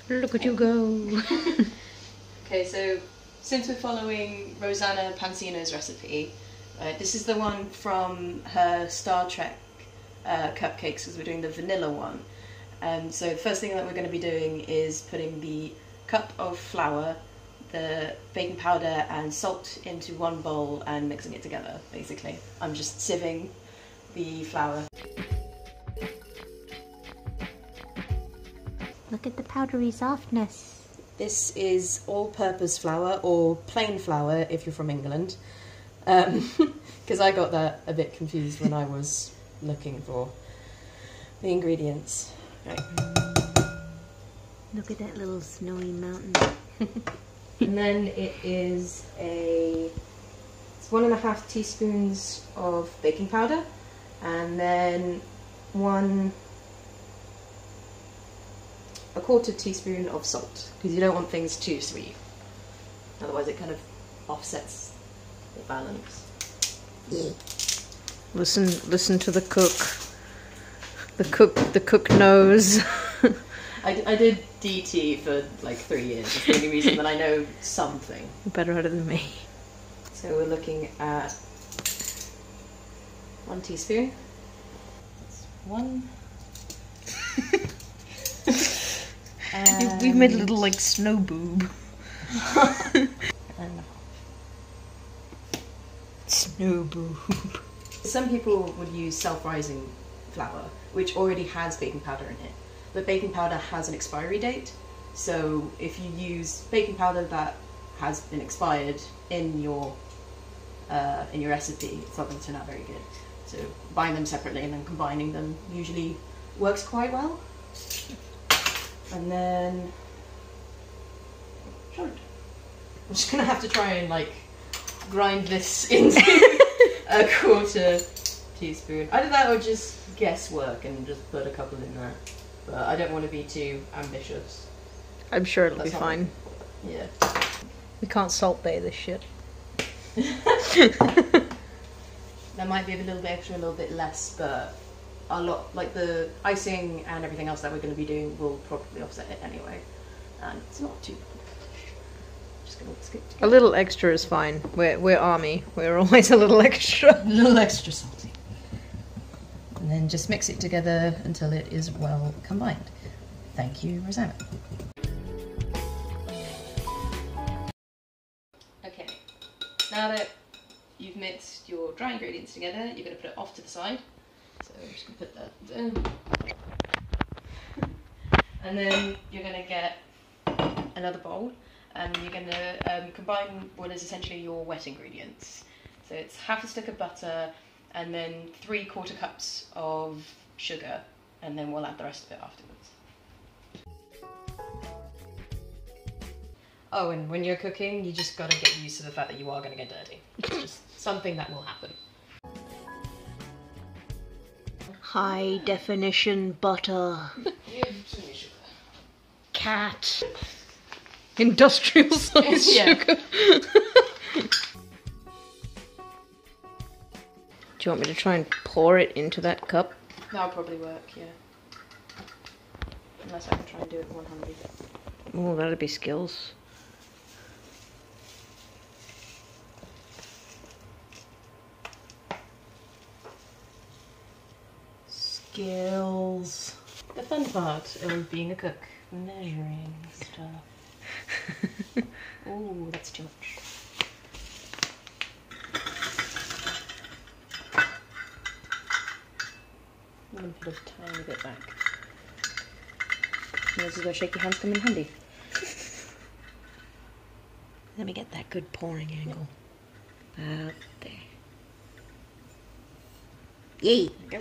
Look at you go. Okay, so since we're following Rosanna Pansino's recipe, this is the one from her Star Trek cupcakes, because we're doing the vanilla one. So the first thing that we're going to be doing is putting the cup of flour, the baking powder and salt into one bowl and mixing it together, basically. I'm just sieving the flour. Look at the powdery softness. This is all-purpose flour, or plain flour if you're from England, because I got that a bit confused when I was looking for the ingredients. Right. Look at that little snowy mountain. And then it is it's 1.5 teaspoons of baking powder, and then 1/4 teaspoon of salt, because you don't want things too sweet, otherwise it kind of offsets the balance. Yeah. Listen to the cook. The cook knows. I did DT for like 3 years. It's the only reason that I know something. You're better at it than me. So we're looking at 1 teaspoon. That's 1. We've made a little like snow boob. Snow boob. Some people would use self-rising flour, which already has baking powder in it. But baking powder has an expiry date, so if you use baking powder that has been expired in your recipe, it's not going to turn out very good. So buying them separately and then combining them usually works quite well. And then I'm just gonna have to try and like grind this into 1/4 teaspoon. Either that or just guesswork and just put a couple in there. But I don't want to be too ambitious. I'm sure it'll be fine. Yeah. We can't salt bay this shit. There might be a little bit extra, a little bit less, but a lot, like the icing and everything else that we're going to be doing will probably offset it anyway. And it's not too bad. Just gonna skip A little extra is fine. We're army. We're always a little extra. A little extra salty. And then just mix it together until it is well combined. Thank you, Rosanna. Okay, now that you've mixed your dry ingredients together, you're going to put it off to the side. So I'm just going to put that down. And then you're going to get another bowl, and you're going to combine what is essentially your wet ingredients. So it's 1/2 stick of butter, and then 3/4 cups of sugar, and then we'll add the rest of it afterwards. Oh, and when you're cooking, you just gotta get used to the fact that you are gonna get dirty. It's just something that will happen. High definition butter. Cat. Industrial size sugar. Do you want me to try and pour it into that cup? That'll probably work, yeah. Unless I can try and do it one-handed. Oh, that'd be skills. Skills. The fun part of being a cook. Measuring stuff. Oh, that's too much. I'm going to put a tiny bit back. And this is where shaky hands come in handy. Let me get that good pouring angle. About there. Yay! There we go.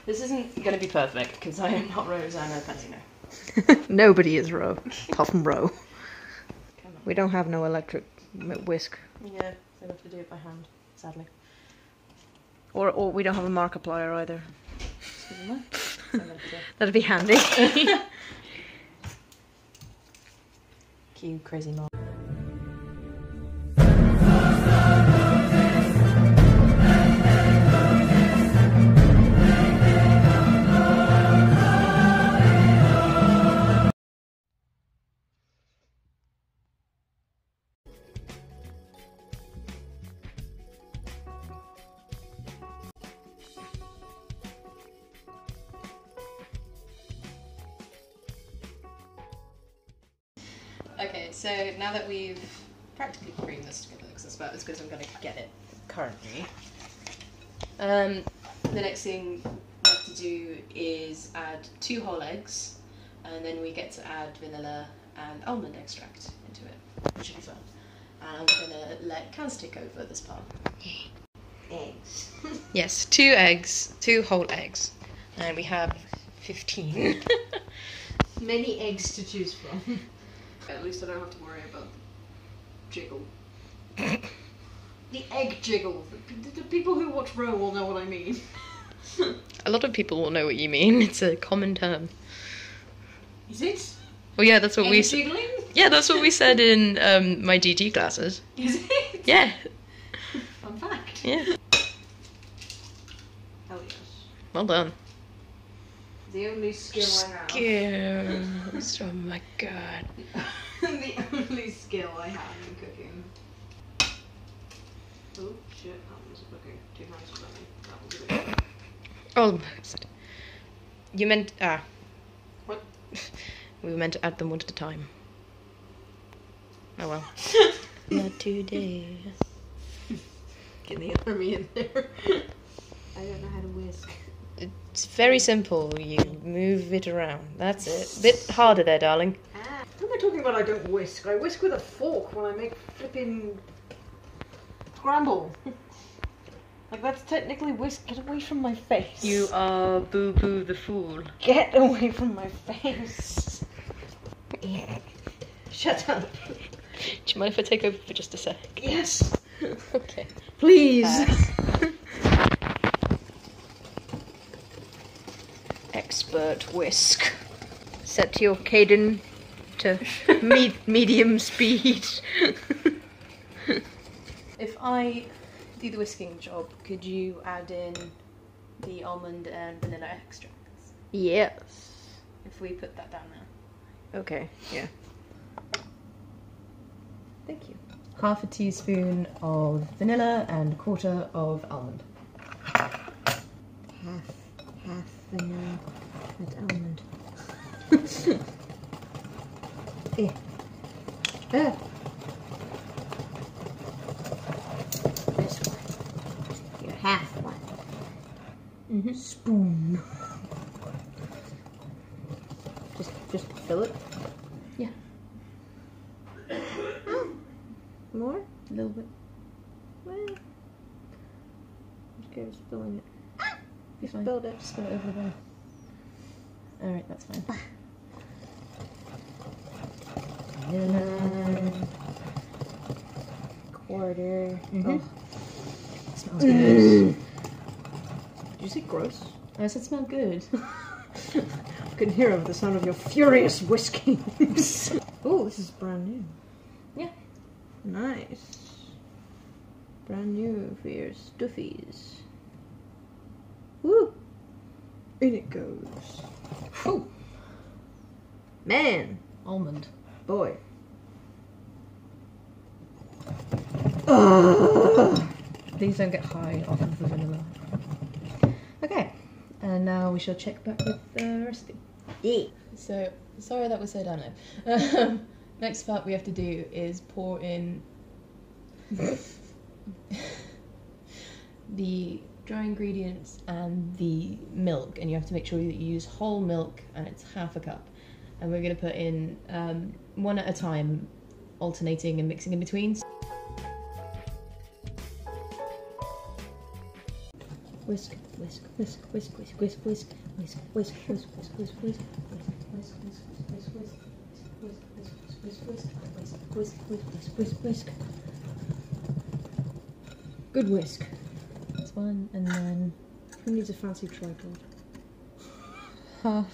This isn't going to be perfect because I am not Rosanna Pansino. Nobody is Ro. Apart from Ro. We don't have no electric whisk. Yeah, so I have to do it by hand, sadly. Or we don't have a Markiplier either. That'd be handy. Cue crazy mom. Okay, so now that we've practically creamed this together, because that's about as good as I'm going to get it currently, the next thing we have to do is add 2 whole eggs, and then we get to add vanilla and almond extract into it, which should be fun. And I'm going to let Kaz take over this part. Eggs. Yes, 2 eggs, 2 whole eggs, and we have 15. Many eggs to choose from. At least I don't have to worry about the jiggle. The egg jiggle. The people who watch Row will know what I mean. A lot of people will know what you mean. It's a common term. Is it? Well, yeah, that's what we. Jiggling? Yeah, that's what we said in my DT classes. Is it? Yeah. Fun fact. Yeah. Hell yes. Well done. The only skill Skills. Oh my god. The only skill I have in cooking. Oh shit, that wasn't cooking. 2 hands for that one. That was a bit. Almost. You meant What? We were meant to add them one at a time. Oh well. Not today. Get the army in there. I don't know how to whisk. It's very simple. You move it around. That's it. Bit harder there, darling. What am I talking about? I don't whisk. I whisk with a fork when I make flipping scramble. Like that's technically whisk. Get away from my face. You are Boo Boo the Fool. Get away from my face. Shut up. Do you mind if I take over for just a sec? Yes. Okay. Please. Expert whisk. Set your Kadin to medium speed. If I do the whisking job, could you add in the almond and vanilla extracts? Yes. If we put that down now. Okay, yeah. Thank you. Half a teaspoon of vanilla and a quarter of almond. Half vanilla and almond. Eh. Ah. This one. Your half one. Mm-hmm. Spoon. Just fill it. Yeah. More? A little bit. Well, I'm scared of spilling it. Be fine. Spilled it. Just spill it over the bowl. Alright, that's fine. Quarter. Mm-hmm. Oh. Smells good. Did you say gross? I said smell good. I can hear over the sound of your furious whisking. Oh, this is brand new. Yeah. Nice. Brand new for your stuffies. Woo! In it goes. Whew. Man. Almond. Boy. Please don't get high off of the vanilla. Okay, and now we shall check back with the recipe. Yeah. So, sorry that was so down. Next part we have to do is pour in the dry ingredients and the milk, and you have to make sure that you use whole milk, and it's half a cup. And we're going to put in one at a time, alternating and mixing in between. Whisk, whisk, whisk, whisk, whisk, whisk, whisk, whisk, whisk, whisk, whisk, whisk, whisk, whisk, whisk, whisk. Good whisk. That's one, and then Who needs a fancy tripod? half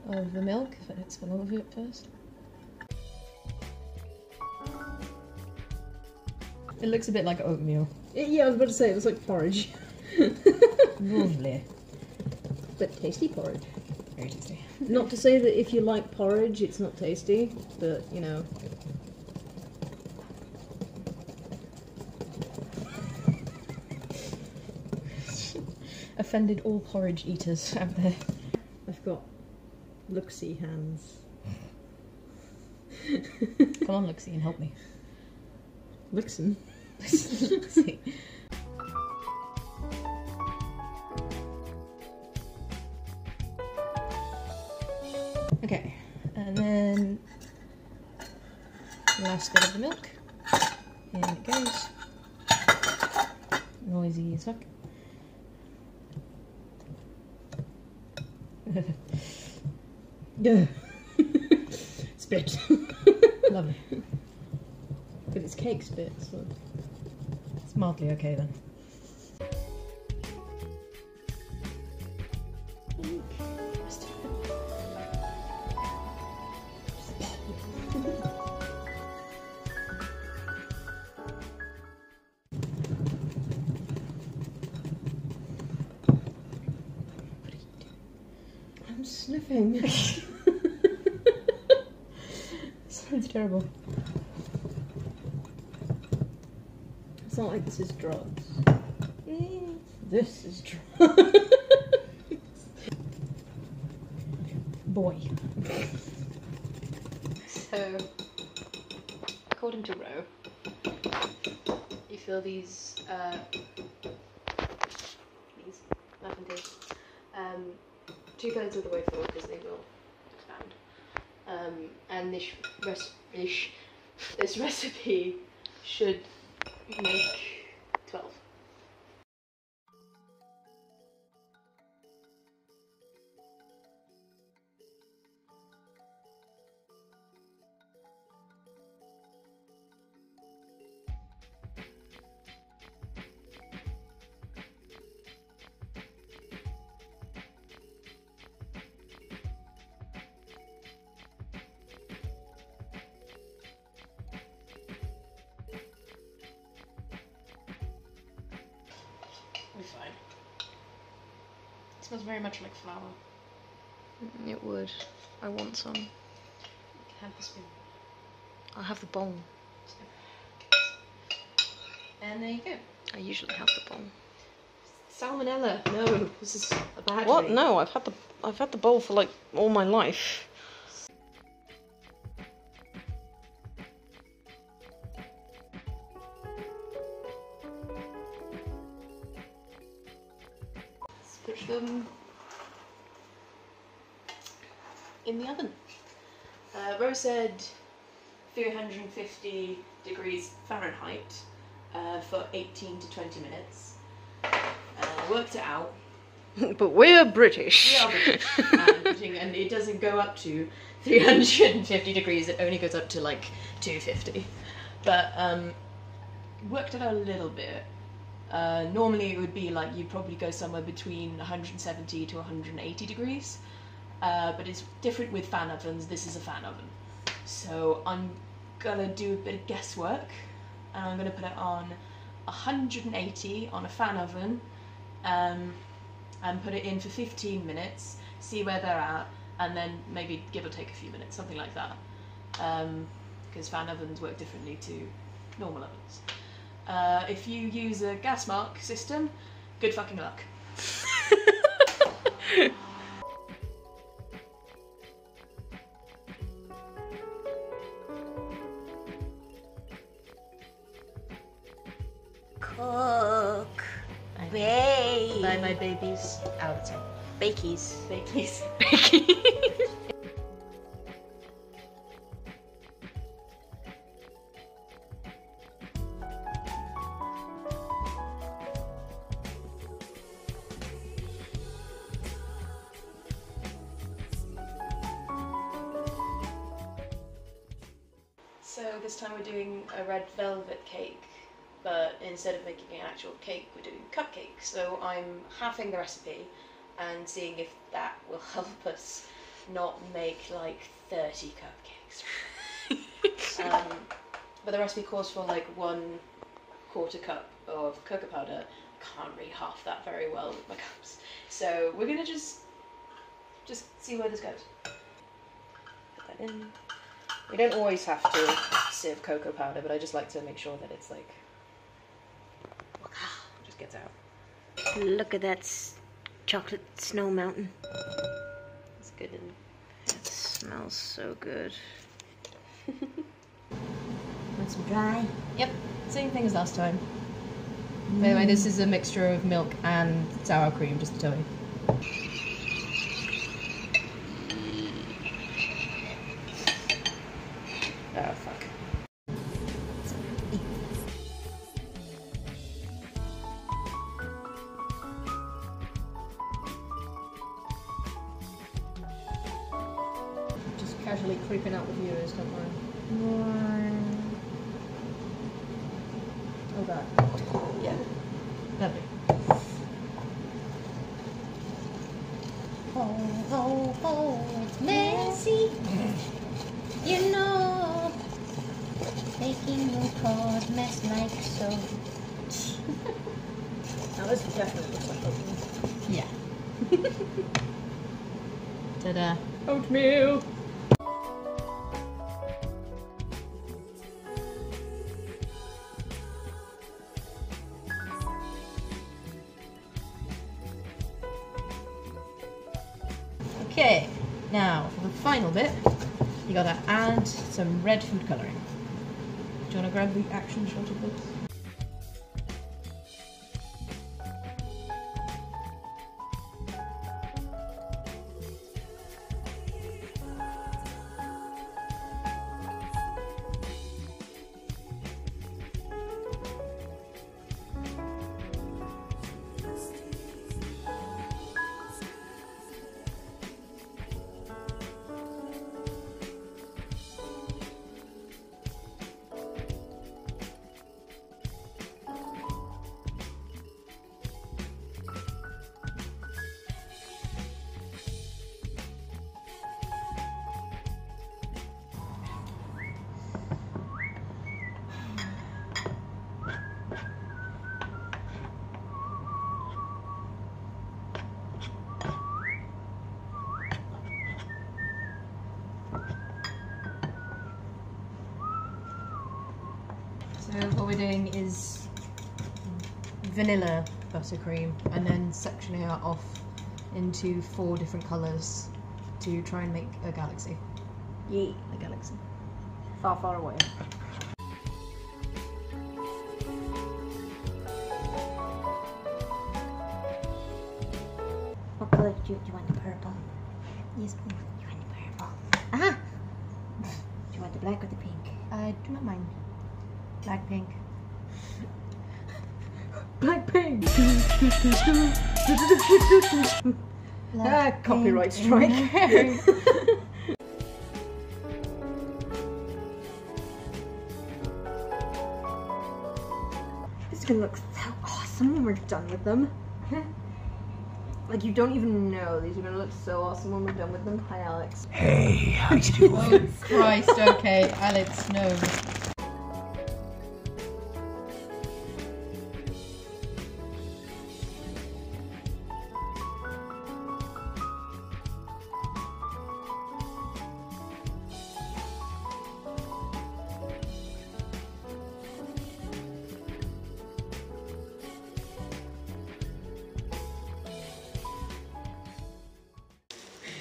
of the milk. Let's spill all of it first. It looks a bit like oatmeal. Yeah, I was about to say, it looks like porridge. Lovely. But tasty porridge. Very tasty. Not to say that if you like porridge, it's not tasty, but, you know. Offended all porridge eaters out there. I've got look-see hands. Come on, Luxie, and help me. Listen. Luxie. Okay, and then last bit of the milk. In it goes. Noisy as fuck. Spit. Lovely. But it's cake spit, so it's mildly okay then. I'm sniffing. Sounds terrible. It's not like this is drugs. This is drugs. Boy. So, according to Ro, you fill these muffin tins 2/3 of the way full because they will expand. And this recipe should make 12. It'll be fine. It smells very much like flour. It would. I want some. You can have the spoon. I'll have the bowl. And there you go. I usually have the bowl. Salmonella. No, this is a bad What? thing. No, I've had the bowl for like all my life. Let's push them in the oven. Rose said 350 degrees Fahrenheit for 18 to 20 minutes. Worked it out. But we're British. We are British, and it doesn't go up to 350 degrees, it only goes up to like 250. But worked it out a little bit. Normally it would be like you'd probably go somewhere between 170 to 180 degrees. But it's different with fan ovens. This is a fan oven. So I'm gonna do a bit of guesswork, and I'm gonna put it on 180 on a fan oven, and put it in for 15 minutes, see where they're at, and then maybe give or take a few minutes, something like that. Because fan ovens work differently to normal ovens. If you use a gas mark system, good fucking luck. Cook. Bye my babies. Out. Bakies. Bakies. So this time we're doing a red velvet cake, but instead of making an actual cake, we're doing cupcakes. So I'm halving the recipe and seeing if that will help us not make like 30 cupcakes. But the recipe calls for like 1/4 cup of cocoa powder. Can't really half that very well with my cups. So we're gonna just see where this goes. Put that in. We don't always have to sieve cocoa powder, but I just like to make sure that it's like just gets out. Look at that chocolate snow mountain. It's good and It smells so good. Want some dry? Yep, same thing as last time. By the way, this is a mixture of milk and sour cream, just to tell you. Oh, fuck. Just casually creeping out the viewers, don't worry. Oh god. Yeah. Lovely. Oh, Nancy. You know, making your cause mess like so. Now this definitely looks like oatmeal. Yeah. Ta-da. Oatmeal! Okay, now for the final bit, you gotta add some red food colouring. Do you wanna grab the action shot of this? So what we're doing is vanilla buttercream and then sectioning it off into 4 different colours to try and make a galaxy. Yay. A galaxy. Far, far away. What color do you want? The purple? Yes, please. You want the purple? Ah! Do you want the black or the pink? I do not mind. Black pink. Blackpink! Copyright strike. This is gonna look so awesome when we're done with them. Like, you don't even know. These are gonna look so awesome when we're done with them. Hi, Alex. Hey, how you doing? Oh Christ, okay, Alex, no.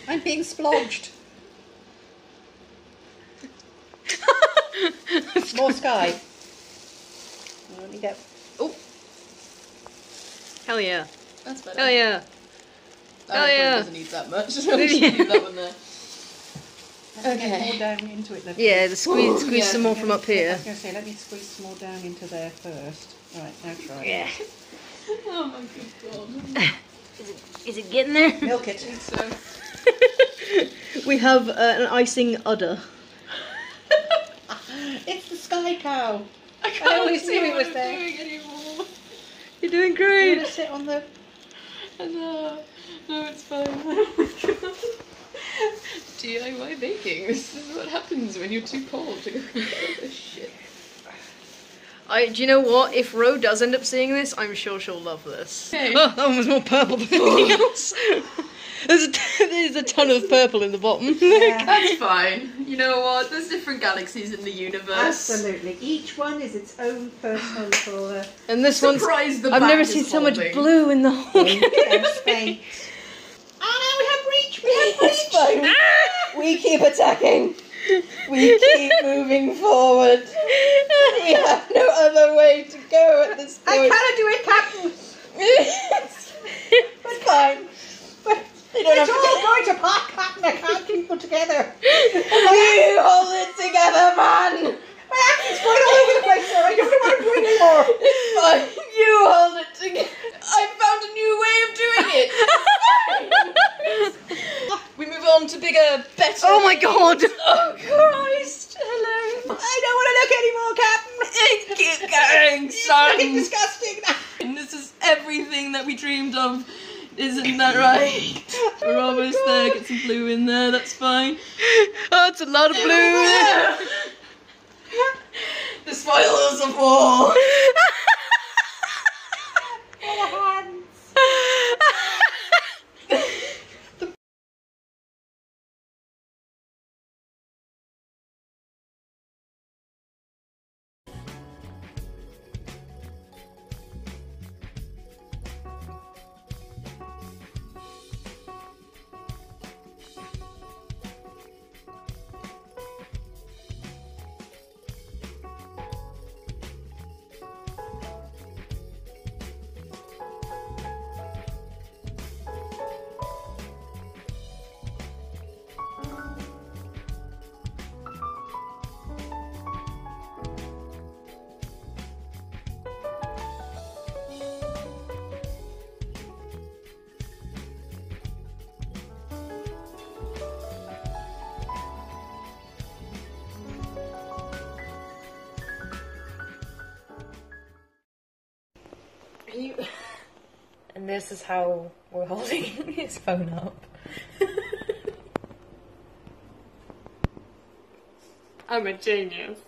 I'm being splodged. More sky. Let me get. Oh! Hell yeah. That's better. Hell yeah. Oh yeah. Doesn't need that much. So we should leave that one there. Okay. More down into it. Yeah, squeeze yeah. some more from up I here. was going to say, let me squeeze some more down into there first. Right, now try. Yeah. Oh my good god. Is it getting there? Milk it. So. We have an icing udder. It's the sky cow. I can't always see knew it what was I'm there. doing anymore. You're doing You great. want to sit on the. No, it's fine. Oh my god. DIY baking. This is what happens when you're too cold to go and get this shit. Do you know what? If Ro does end up seeing this, I'm sure she'll love this. Okay. Oh, that one was more purple than anything else. There's a ton of purple in the bottom. Yeah. That's fine. You know what? There's different galaxies in the universe. Absolutely. Each one is its own personal little. And this one's. Surprise the I've back never is seen so much holding. blue in the whole Space. Oh no, we have reach! We have reach! We keep attacking. We keep moving forward. We have no other way to go at this point. I cannot do it, Captain. It's fine. You don't It's have all going to pot, Captain. I can't keep it together. You hold it together, man. My action's going all over the place, sir. I don't know what I'm doing anymore. It's fine. You hold it together. I found a new way of doing it. We move on to bigger, better. Oh my God. Oh Christ! Hello. I don't want to look anymore, Captain. Keep going, son. It's disgusting. And this is everything that we dreamed of. Isn't that right? We're almost there. Get some blue in there. That's fine. Oh, it's a lot of blue. The spoils of war. And this is how we're holding his phone up. I'm a genius.